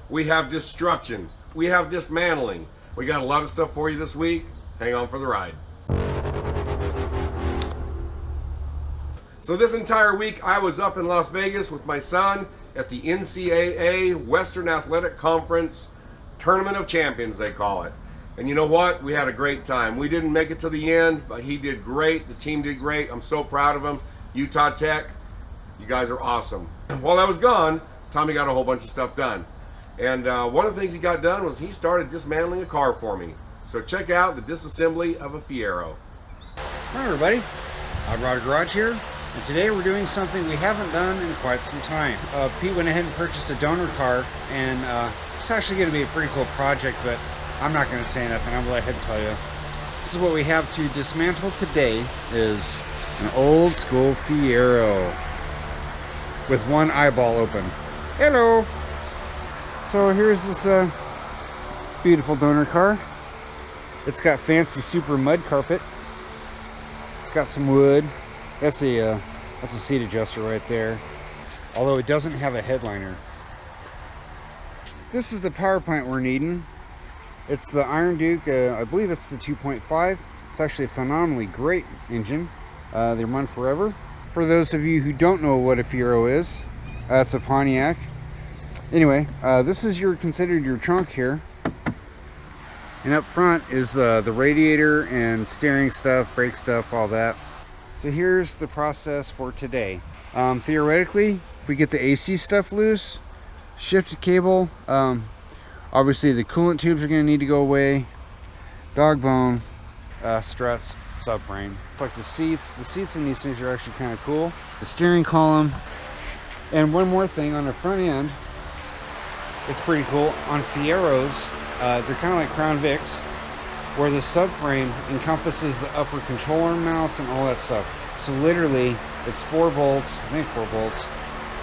we have destruction, we have dismantling. We got a lot of stuff for you this week. Hang on for the ride. So this entire week I was up in Las Vegas with my son at the NCAA Western Athletic Conference Tournament of Champions, they call it. And you know what? We had a great time. We didn't make it to the end, but he did great. The team did great. I'm so proud of him. Utah Tech, you guys are awesome. While I was gone, Tommy got a whole bunch of stuff done. And one of the things he got done was he started dismantling a car for me. So check out the disassembly of a Fiero. Hi everybody, I've Rod Garage here. And today we're doing something we haven't done in quite some time. Pete went ahead and purchased a donor car, and it's actually going to be a pretty cool project, but I'm not going to say nothing. I'm going to let him tell you. This is what we have to dismantle today, is an old school Fiero with one eyeball open. Hello! So here's this beautiful donor car. It's got fancy super mud carpet. It's got some wood. That's a seat adjuster right there, although it doesn't have a headliner. This is the power plant we're needing. It's the Iron Duke, I believe it's the 2.5. It's actually a phenomenally great engine. They run forever. For those of you who don't know what a Fiero is, it's a Pontiac. Anyway, this is considered your trunk here. And up front is the radiator and steering stuff, brake stuff, all that. So here's the process for today. Theoretically, if we get the AC stuff loose, shifted cable, obviously the coolant tubes are going to need to go away, dog bone, struts, subframe. It's like the seats in these things are actually kind of cool. The steering column, and one more thing on the front end, it's pretty cool. On Fieros, they're kind of like Crown Vics, where the subframe encompasses the upper control arm mounts and all that stuff. So literally, it's 4 bolts, I think 4 bolts,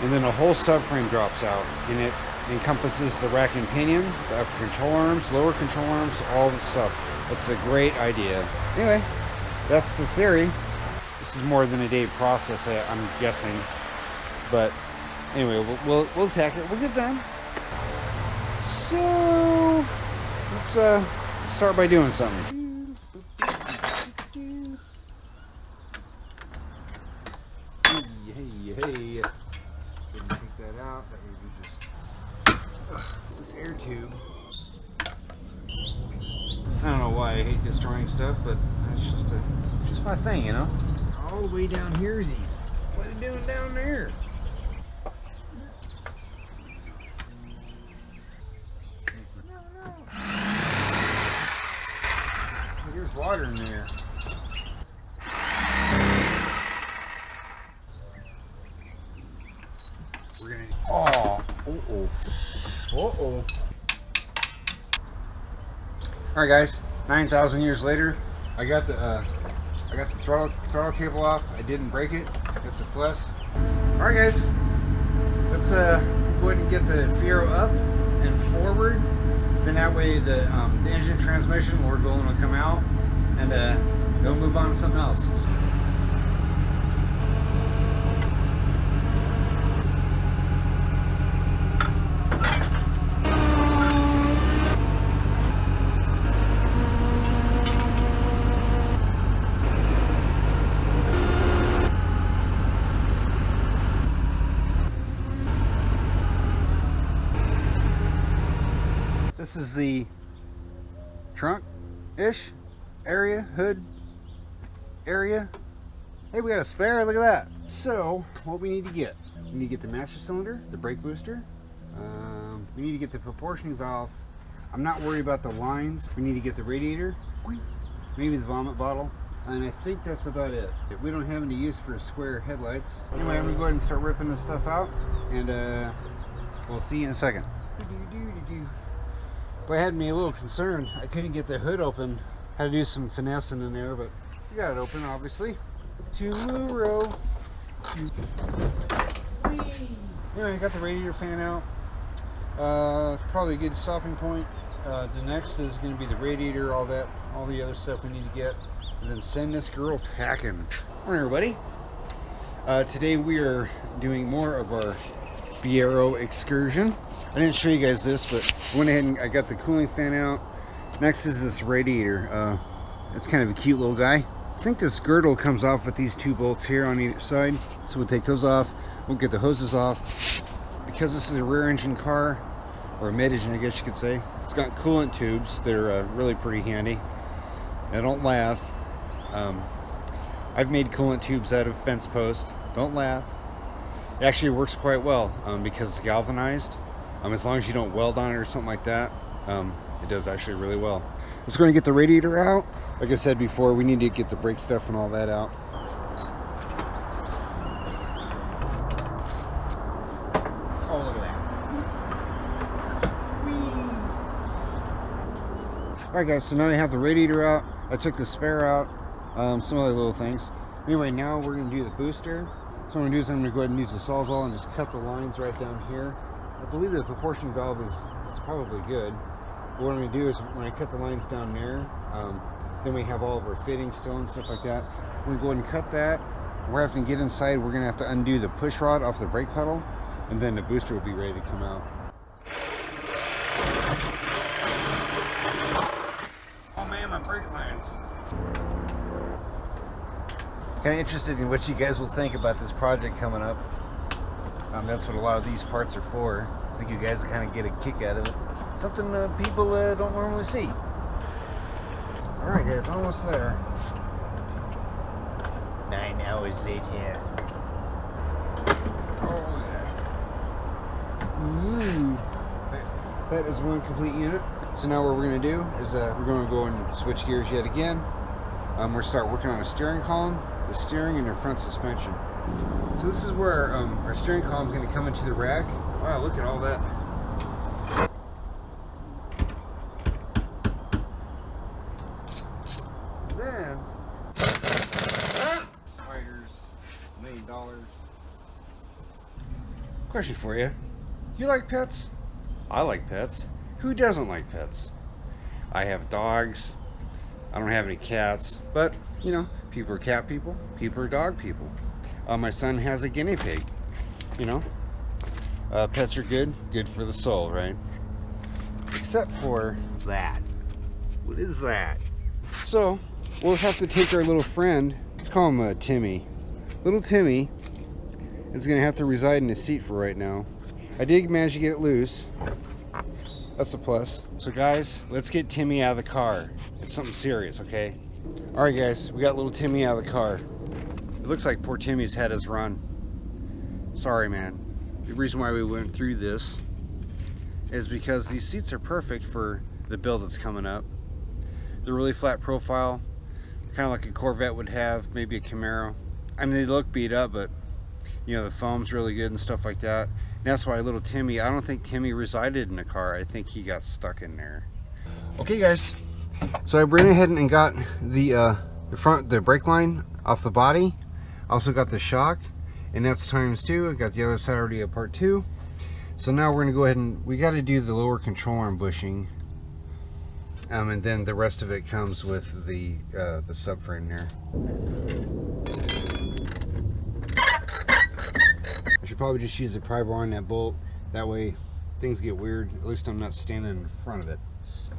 and then a whole subframe drops out, and it encompasses the rack and pinion, the upper control arms, lower control arms, all the stuff. It's a great idea. Anyway, that's the theory. This is more than a day process, I'm guessing. But anyway, we'll attack it. We'll get done. So let's start by doing something. Hey, so take that out. That way we just this air tube. I don't know why I hate destroying stuff, but that's just my thing, you know. All the way down here is easy. What are they doing down there? There's water in there. We're gonna. Uh-oh. All right, guys. 9,000 years later, I got the throttle cable off. I didn't break it. That's a plus. All right, guys. Let's go ahead and get the Fiero up and forward. Then that way the engine transmission Lord willing will come out, and they'll move on to something else. This is the trunk-ish area, hood area. Hey, we got a spare, look at that. So, what we need to get? We need to get the master cylinder, the brake booster. We need to get the proportioning valve. I'm not worried about the lines. We need to get the radiator, maybe the vomit bottle, and I think that's about it. We don't have any use for square headlights. Anyway, I'm gonna go ahead and start ripping this stuff out, and we'll see you in a second. Boy, it had me a little concerned. I couldn't get the hood open. Had to do some finessing in there, but we got it open, obviously. Tomorrow. Anyway, I got the radiator fan out. Probably a good stopping point. The next is going to be the radiator, all the other stuff we need to get, and then send this girl packing. All right, everybody. Today we are doing more of our Fiero excursion. I didn't show you guys this, but I went ahead and I got the cooling fan out. Next is this radiator. It's kind of a cute little guy. I think this girdle comes off with these 2 bolts here on either side. So we'll take those off. We'll get the hoses off. Because this is a rear engine car, or a mid-engine I guess you could say, it's got coolant tubes. They're really pretty handy. Now don't laugh. I've made coolant tubes out of fence posts. Don't laugh. It actually works quite well because it's galvanized. As long as you don't weld on it or something like that, it does actually really well. Let's go and get the radiator out. Like I said before, we need to get the brake stuff and all that out. Oh, look at that. Whee! Alright guys, so now I have the radiator out. I took the spare out. Some other little things. Anyway, now we're going to do the booster. So what I'm going to do is I'm going to go ahead and use the Sawzall and just cut the lines right down here. I believe the proportion valve is probably good. But what I'm going to do is when I cut the lines down there, then we have all of our fittings still and stuff like that. We're going to go ahead and cut that. We're going to have to get inside. We're going to have to undo the push rod off the brake pedal, and then the booster will be ready to come out. Oh man, my brake lines. Kind of interested in what you guys will think about this project coming up. That's what a lot of these parts are for. I think you guys kind of get a kick out of it. Something people don't normally see. Alright guys, almost there. 9 hours later. Oh yeah. Ooh. That is one complete unit. So now what we're going to do is we're going to go and switch gears yet again. We're going to start working on a steering column, the steering, and the front suspension. So this is where our steering column is going to come into the rack. Wow, look at all that. Then, spiders, $1 million. Question for you. You like pets? I like pets. Who doesn't like pets? I have dogs. I don't have any cats, but you know, people are cat people, people are dog people. My son has a guinea pig. You know, pets are good for the soul, right? Except for that. What is that? So we'll have to take our little friend. Let's call him Timmy. Little Timmy is going to have to reside in his seat for right now. I did manage to get it loose. That's a plus. So guys, let's get Timmy out of the car. It's something serious, okay? Alright guys, we got little Timmy out of the car. It looks like poor Timmy's had his run. Sorry man. The reason why we went through this is because these seats are perfect for the build that's coming up. They're really flat profile, kind of like a Corvette would have, maybe a Camaro. I mean, they look beat up, but you know, the foam's really good and stuff like that. And that's why little Timmy, I don't think Timmy resided in the car. I think he got stuck in there. Okay guys, so I went ahead and got the brake line off the body. Also got the shock, and that's ×2. I got the other side already at part 2. So now we're gonna go ahead and we got to do the lower control arm bushing, and then the rest of it comes with the subframe there. I should probably just use the pry bar on that bolt. That way things get weird. At least I'm not standing in front of it. So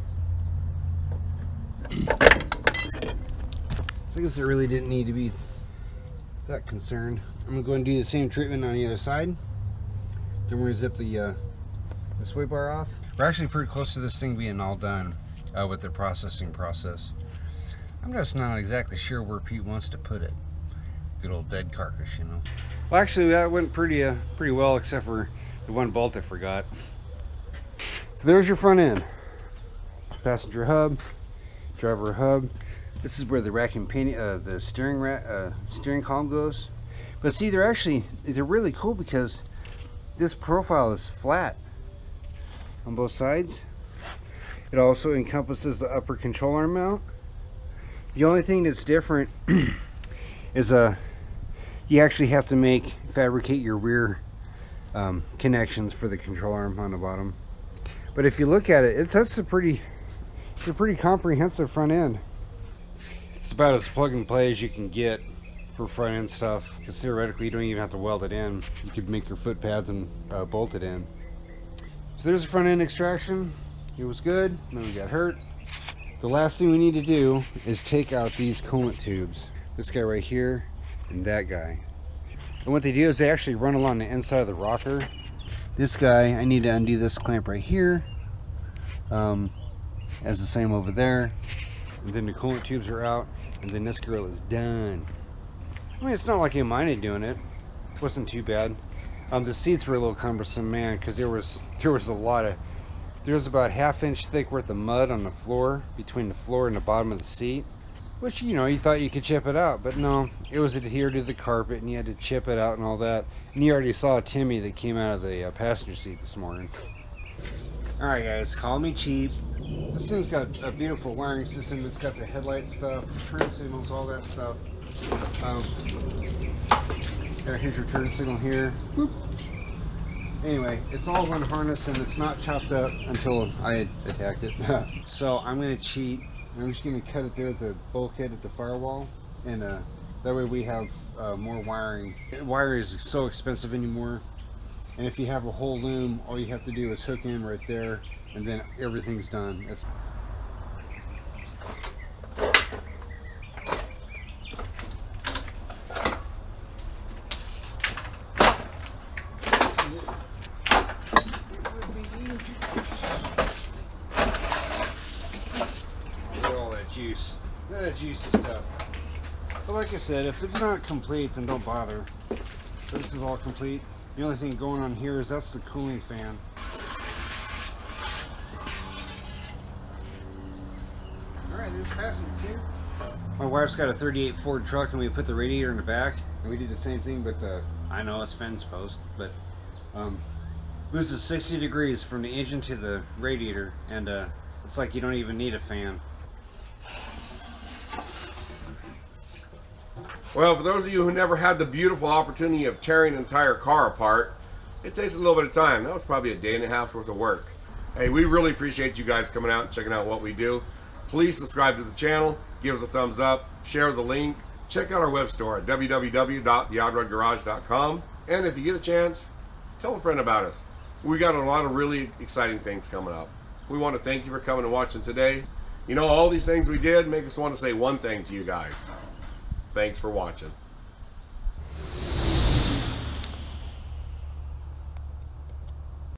I guess it really didn't need to be that concerned. I'm going to go and do the same treatment on the other side. Then we're going to zip the sway bar off. We're actually pretty close to this thing being all done with the processing process. I'm just not exactly sure where Pete wants to put it. Good old dead carcass, you know. Well, actually that went pretty well, except for the one bolt I forgot. So there's your front end. Passenger hub, driver hub. This is where the rack and pinion, the steering column goes. But see, they're really cool because this profile is flat on both sides. It also encompasses the upper control arm mount. The only thing that's different is you actually have to fabricate your rear connections for the control arm on the bottom. But if you look at it, it's a pretty comprehensive front end. It's about as plug and play as you can get for front end stuff, because theoretically you don't even have to weld it in. You could make your foot pads and bolt it in. So there's the front end extraction. It was good, then we got hurt. The last thing we need to do is take out these coolant tubes. This guy right here and that guy. And what they do is they actually run along the inside of the rocker. This guy, I need to undo this clamp right here. As the same over there. And then the coolant tubes are out, and then this grill is done. I mean, it's not like I minded doing it. It wasn't too bad. The seats were a little cumbersome, man, because there was a lot of, there was about ½ inch thick worth of mud on the floor, between the floor and the bottom of the seat, which, you know, you thought you could chip it out, but no, it was adhered to the carpet and you had to chip it out and all that. And you already saw Timmy that came out of the passenger seat this morning. Alright guys, call me cheap. This thing's got a beautiful wiring system. It's got the headlight stuff, turn signals, all that stuff. Here's your turn signal here. Boop. Anyway, it's all one harness and it's not chopped up until I attacked it. So I'm going to cheat. I'm just going to cut it there at the bulkhead at the firewall, and that way we have more wiring. Wire is so expensive anymore, and if you have a whole loom, all you have to do is hook in right there, and then everything's done. It's juice. That juicy stuff. But like I said, if it's not complete, then don't bother. So this is all complete. The only thing going on here is that's the cooling fan. Alright, there's passenger two. My wife's got a 38 Ford truck and we put the radiator in the back. And we did the same thing with the, I know it's fence post, but loses 60 degrees from the engine to the radiator, and it's like you don't even need a fan. Well, for those of you who never had the beautiful opportunity of tearing an entire car apart, it takes a little bit of time. That was probably a day and a half worth of work. Hey, we really appreciate you guys coming out and checking out what we do. Please subscribe to the channel, give us a thumbs up, share the link, check out our web store at www.theoddrodgarage.com, and if you get a chance, tell a friend about us. We got a lot of really exciting things coming up. We want to thank you for coming and watching today. You know, all these things we did make us want to say one thing to you guys. Thanks for watching.